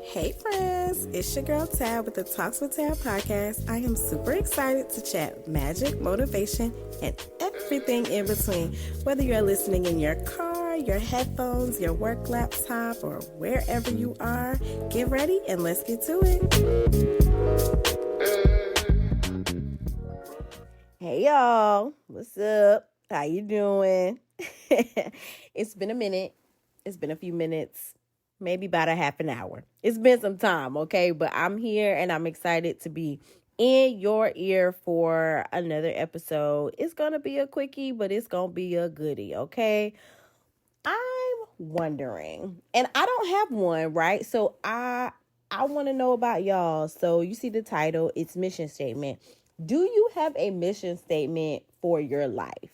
Hey friends, it's your girl Tab with the Talks with Tab podcast. I am super excited to chat magic, motivation, and everything in between. Whether you're listening in your car, your headphones, your work laptop, or wherever you are, get ready and let's get to it. Hey y'all, what's up? How you doing? It's been a minute. It's been a few minutes. Maybe about a half an hour. It's been some time, okay? But I'm here and I'm excited to be in your ear for another episode. It's going to be a quickie, but it's going to be a goodie, okay? I'm wondering, and I don't have one, right? So I want to know about y'all. So you see the title, it's mission statement. Do you have a mission statement for your life?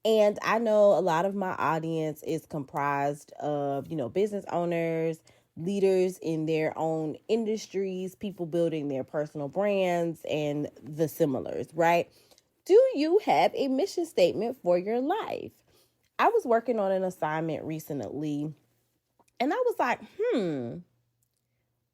And I know a lot of my audience is comprised of, business owners, leaders in their own industries, people building their personal brands and the similars, right? Do you have a mission statement for your life? I was working on an assignment recently and I was like,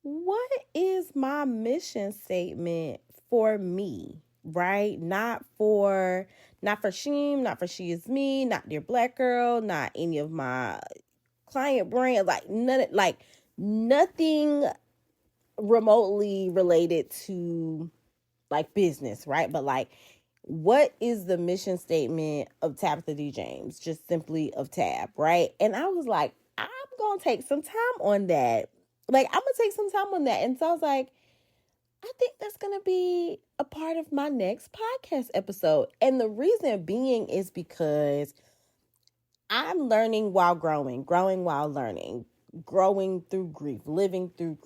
what is my mission statement for me? Right? Not for Sheem, not for She Is Me, not Dear Black Girl, not any of my client brands, nothing remotely related to like business, right? But like, what is the mission statement of Tabitha D. James? Just simply of Tab, right? And I was like, I'm gonna take some time on that. And so I was like, I think that's going to be a part of my next podcast episode. And the reason being is because I'm learning while growing while learning, growing through grief, living through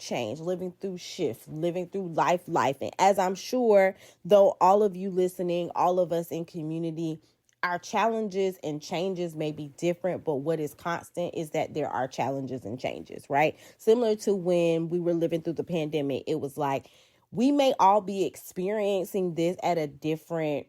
change, living through shift, living through life. And as I'm sure, though, all of you listening, all of us in community, our challenges and changes may be different, but what is constant is that there are challenges and changes, right? Similar to when we were living through the pandemic, it was like we may all be experiencing this at a different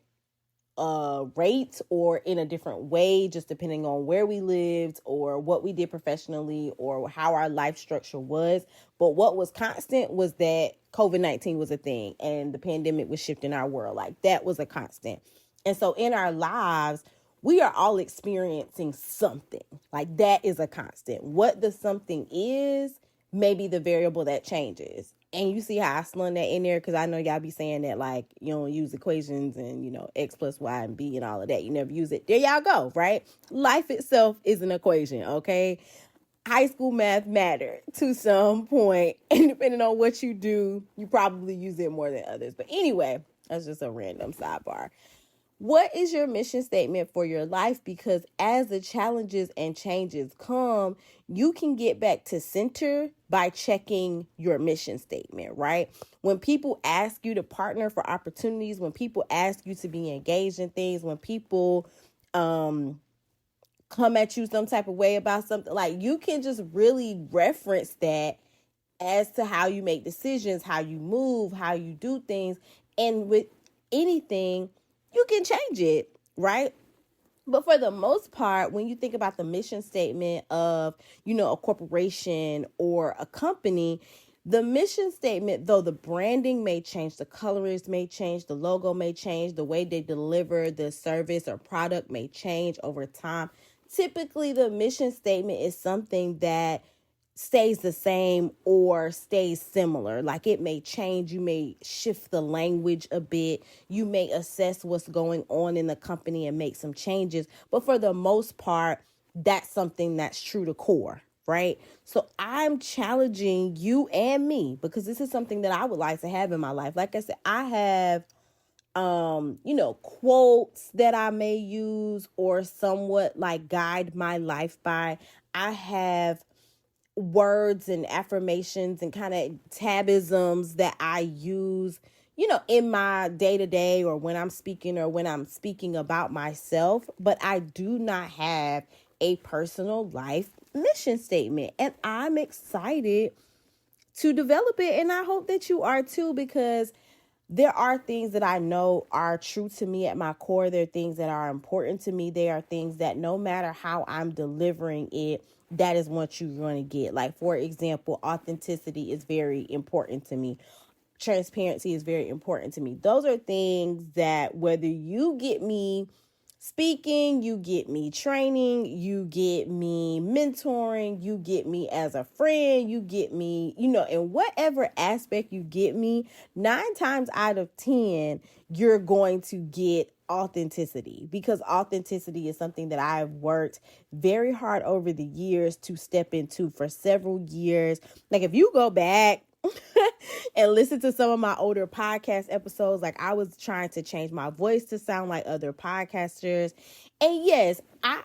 rate or in a different way, just depending on where we lived or what we did professionally or how our life structure was. But what was constant was that COVID-19 was a thing and the pandemic was shifting our world. Like that was a constant. And so in our lives, we are all experiencing something. Like that is a constant. What the something is, maybe the variable that changes. And you see how I slung that in there because I know y'all be saying that like you don't use equations and, X plus Y and B and all of that. You never use it. There y'all go, right? Life itself is an equation, okay? High school math mattered to some point, and depending on what you do, you probably use it more than others. But anyway, that's just a random sidebar. What is your mission statement for your life? Because as the challenges and changes come, you can get back to center by checking your mission statement, right? When people ask you to partner for opportunities, when people ask you to be engaged in things, when people come at you some type of way about something, like you can just really reference that as to how you make decisions, how you move, how you do things. And with anything, you can change it, right? But for the most part, when you think about the mission statement of, a corporation or a company, the mission statement, though the branding may change, the colors may change, the logo may change, the way they deliver the service or product may change over time. Typically, the mission statement is something that stays the same or stays similar. Like it may change, you may shift the language a bit, you may assess what's going on in the company and make some changes, but for the most part, that's something that's true to core, right? So I'm challenging you and me because this is something that I would like to have in my life. Like I said, I have quotes that I may use or somewhat like guide my life by. I have words and affirmations and kind of tabisms that I use, in my day to day or when I'm speaking about myself. But I do not have a personal life mission statement. And I'm excited to develop it. And I hope that you are too, because there are things that I know are true to me at my core. There are things that are important to me. There are things that no matter how I'm delivering it, that is what you're going to get. Like, for example, authenticity is very important to me. Transparency is very important to me. Those are things that whether you get me speaking, you get me training, you get me mentoring, you get me as a friend, you get me, in whatever aspect you get me, 9 times out of 10, you're going to get authenticity, because authenticity is something that I've worked very hard over the years to step into for several years. Like, if you go back and listen to some of my older podcast episodes, like, I was trying to change my voice to sound like other podcasters. And yes, I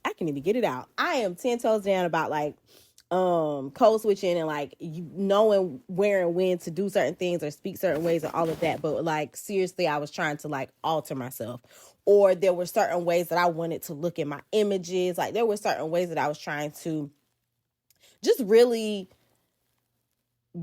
can't even get it out. I am 10 toes down about like code switching and like knowing where and when to do certain things or speak certain ways and all of that. But like, seriously, I was trying to like alter myself, or there were certain ways that I wanted to look in my images. Like, there were certain ways that I was trying to just really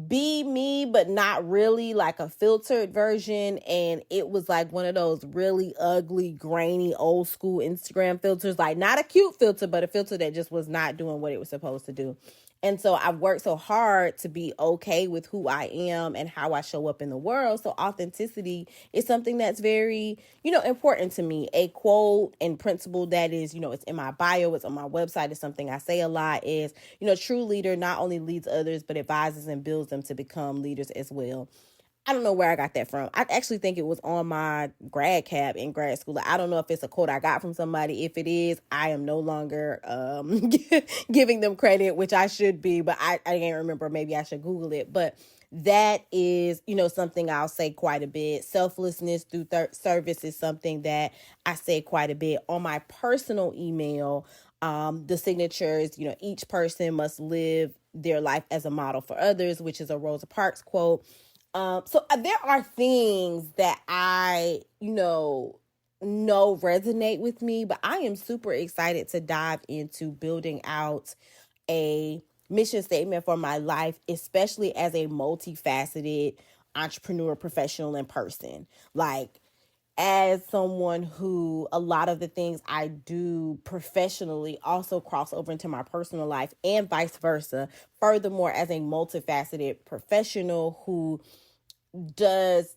be me, but not really, like a filtered version. And it was like one of those really ugly, grainy, old school Instagram filters, like not a cute filter, but a filter that just was not doing what it was supposed to do. And so I've worked so hard to be okay with who I am and how I show up in the world. So authenticity is something that's very, important to me. A quote and principle that is, it's in my bio, it's on my website, it's something I say a lot is, true leader not only leads others, but advises and builds them to become leaders as well. I don't know where I got that from. I actually think it was on my grad cap in grad school. I don't know if it's a quote I got from somebody. If it is, I am no longer giving them credit, which I should be, but I can't remember. Maybe I should Google it. But that is, something I'll say quite a bit. Selflessness through service is something that I say quite a bit. On my personal email, the signatures, each person must live their life as a model for others, which is a Rosa Parks quote. So there are things that I, know resonate with me, but I am super excited to dive into building out a mission statement for my life, especially as a multifaceted entrepreneur, professional, and person. Like, as someone who a lot of the things I do professionally also cross over into my personal life and vice versa. Furthermore, as a multifaceted professional who does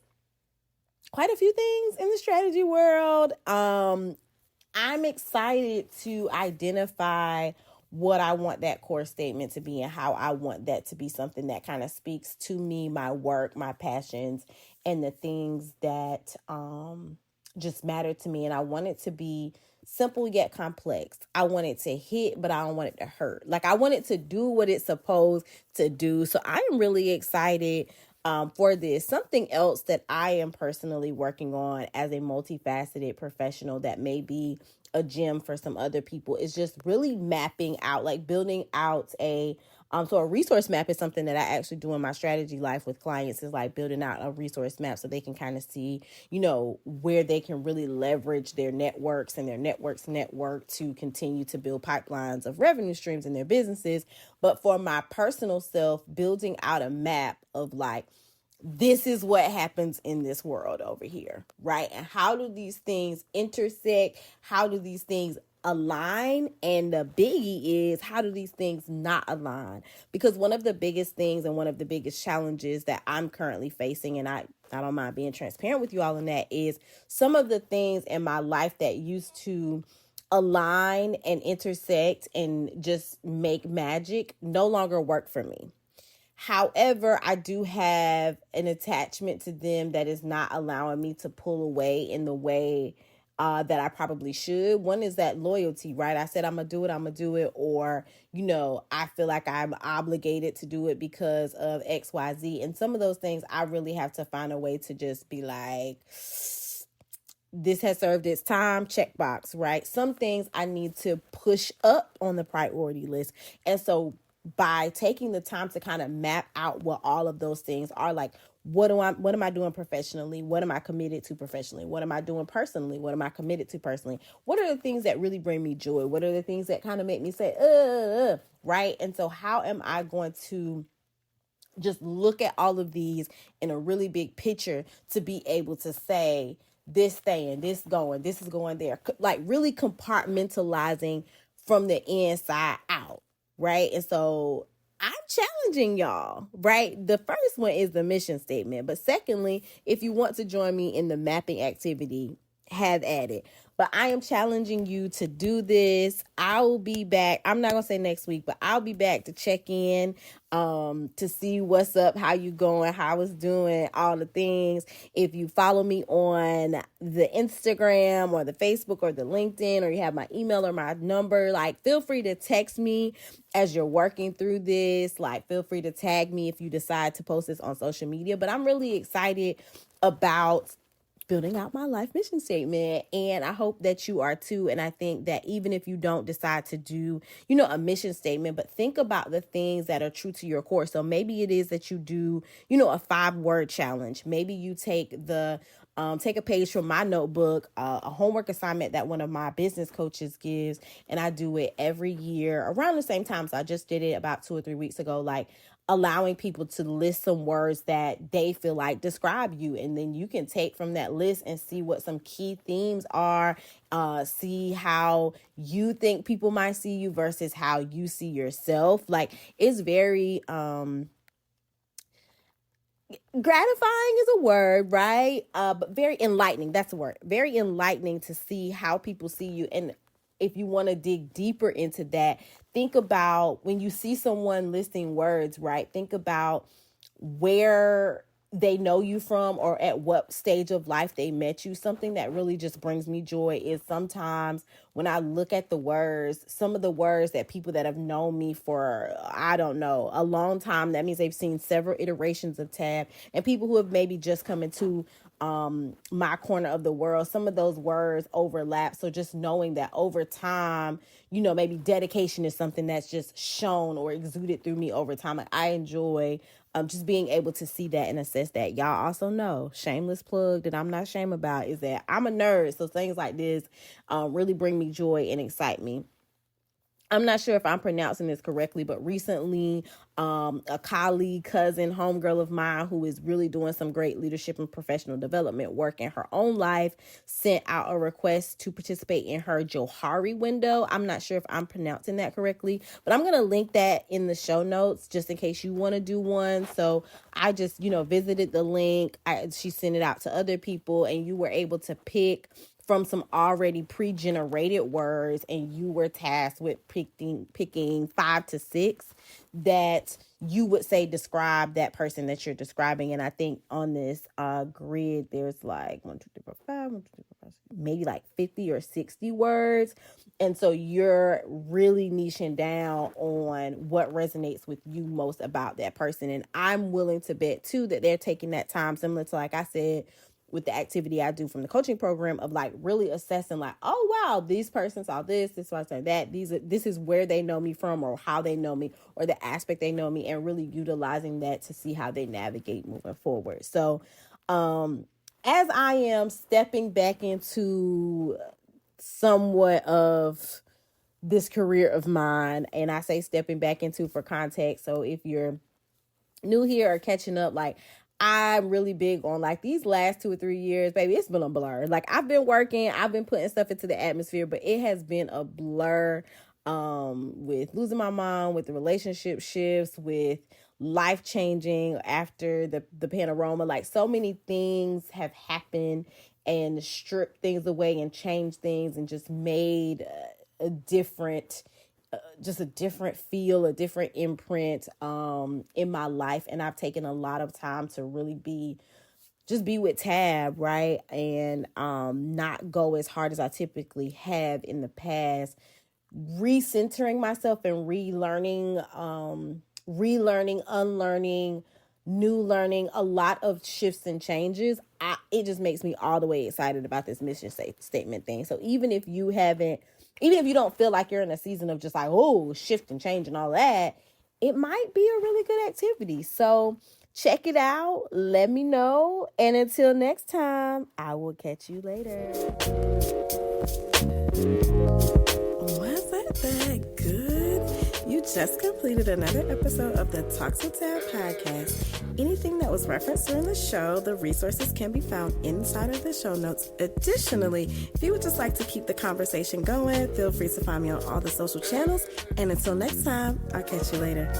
quite a few things in the strategy world, I'm excited to identify what I want that core statement to be and how I want that to be something that kind of speaks to me, my work, my passions, and the things that just matter to me. And I want it to be simple yet complex. I want it to hit, but I don't want it to hurt. Like, I want it to do what it's supposed to do. So I am really excited for this. Something else that I am personally working on as a multifaceted professional that may be a gem for some other people is just really mapping out, like building out so a resource map is something that I actually do in my strategy life with clients, is like building out a resource map so they can kind of see, where they can really leverage their networks and their network to continue to build pipelines of revenue streams in their businesses. But for my personal self, building out a map of like, this is what happens in this world over here, right? And how do these things intersect? How do these things align? And the biggie is, how do these things not align? Because one of the biggest things and one of the biggest challenges that I'm currently facing, and I don't mind being transparent with you all in that, is some of the things in my life that used to align and intersect and just make magic no longer work for me. However, I do have an attachment to them that is not allowing me to pull away in the way that I probably should. One is that loyalty, right? I said, I'm going to do it. Or, I feel like I'm obligated to do it because of X, Y, Z. And some of those things, I really have to find a way to just be like, this has served its time, checkbox, right? Some things I need to push up on the priority list. And so by taking the time to kind of map out what all of those things are, like, what am I doing professionally? What am I committed to professionally? What am I doing personally? What am I committed to personally? What are the things that really bring me joy? What are the things that kind of make me say, right? And so how am I going to just look at all of these in a really big picture to be able to say, this staying, this going, this is going there, like really compartmentalizing from the inside out, right? And so I'm challenging y'all, right? The first one is the mission statement. But secondly, if you want to join me in the mapping activity, have at it. But I am challenging you to do this. I will be back. I'm not going to say next week, but I'll be back to check in, to see what's up, how you going, how I was doing, all the things. If you follow me on the Instagram or the Facebook or the LinkedIn, or you have my email or my number, like, feel free to text me as you're working through this. Like, feel free to tag me if you decide to post this on social media. But I'm really excited about building out my life mission statement, and I hope that you are too. And I think that even if you don't decide to do, a mission statement, but think about the things that are true to your core. So maybe it is that you do, a 5-word challenge. Maybe you take a page from my notebook, a homework assignment that one of my business coaches gives, and I do it every year around the same time. So I just did it about 2 or 3 weeks ago, like allowing people to list some words that they feel like describe you. And then you can take from that list and see what some key themes are, see how you think people might see you versus how you see yourself. Like, it's very, gratifying is a word, right? But very enlightening. That's a word. Very enlightening to see how people see you. And if you want to dig deeper into that, think about when you see someone listing words, right? Think about where they know you from or at what stage of life they met you. Something that really just brings me joy is sometimes when I look at the words, some of the words that people that have known me for, I don't know, a long time, that means they've seen several iterations of Tab, and people who have maybe just come into my corner of the world, some of those words overlap. So just knowing that over time, maybe dedication is something that's just shown or exuded through me over time. Like, I enjoy just being able to see that and assess that. Y'all also know, shameless plug that I'm not ashamed about, is that I'm a nerd. So things like this really bring me joy and excite me. I'm not sure if I'm pronouncing this correctly, but recently, a colleague, cousin, homegirl of mine who is really doing some great leadership and professional development work in her own life sent out a request to participate in her Johari Window. I'm not sure if I'm pronouncing that correctly, but I'm going to link that in the show notes just in case you want to do one. So I just, visited the link. She sent it out to other people, and you were able to pick from some already pre-generated words, and you were tasked with picking 5 to 6 that you would say describe that person that you're describing. And I think on this grid, there's like 1, 2, 3, 4, 5, 1, 2, 3, 4, 5, maybe like 50 or 60 words. And so you're really niching down on what resonates with you most about that person. And I'm willing to bet too that they're taking that time, similar to, like I said, with the activity I do from the coaching program, of like really assessing, like, oh wow, these person saw this person that, this is where they know me from, or how they know me, or the aspect they know me, and really utilizing that to see how they navigate moving forward. So as I am stepping back into somewhat of this career of mine, and I say stepping back into for context, so if you're new here or catching up, like, I'm really big on, like, these last 2 or 3 years, baby, it's been a blur. Like, I've been working, I've been putting stuff into the atmosphere, but it has been a blur with losing my mom, with the relationship shifts, with life changing after the panorama. Like, so many things have happened and stripped things away and changed things and just made a different feel, a different imprint in my life. And I've taken a lot of time to really be with Tab, right? And not go as hard as I typically have in the past, recentering myself and relearning, unlearning, new learning, a lot of shifts and changes. It just makes me all the way excited about this mission statement thing. So even if you don't feel like you're in a season of just like, oh, shift and change and all that, it might be a really good activity. So check it out. Let me know. And until next time, I will catch you later. Was that good? You just completed another episode of the Talk to Tab podcast. Anything that was referenced during the show, the resources can be found inside of the show notes. Additionally, if you would just like to keep the conversation going, feel free to find me on all the social channels. And until next time, I'll catch you later.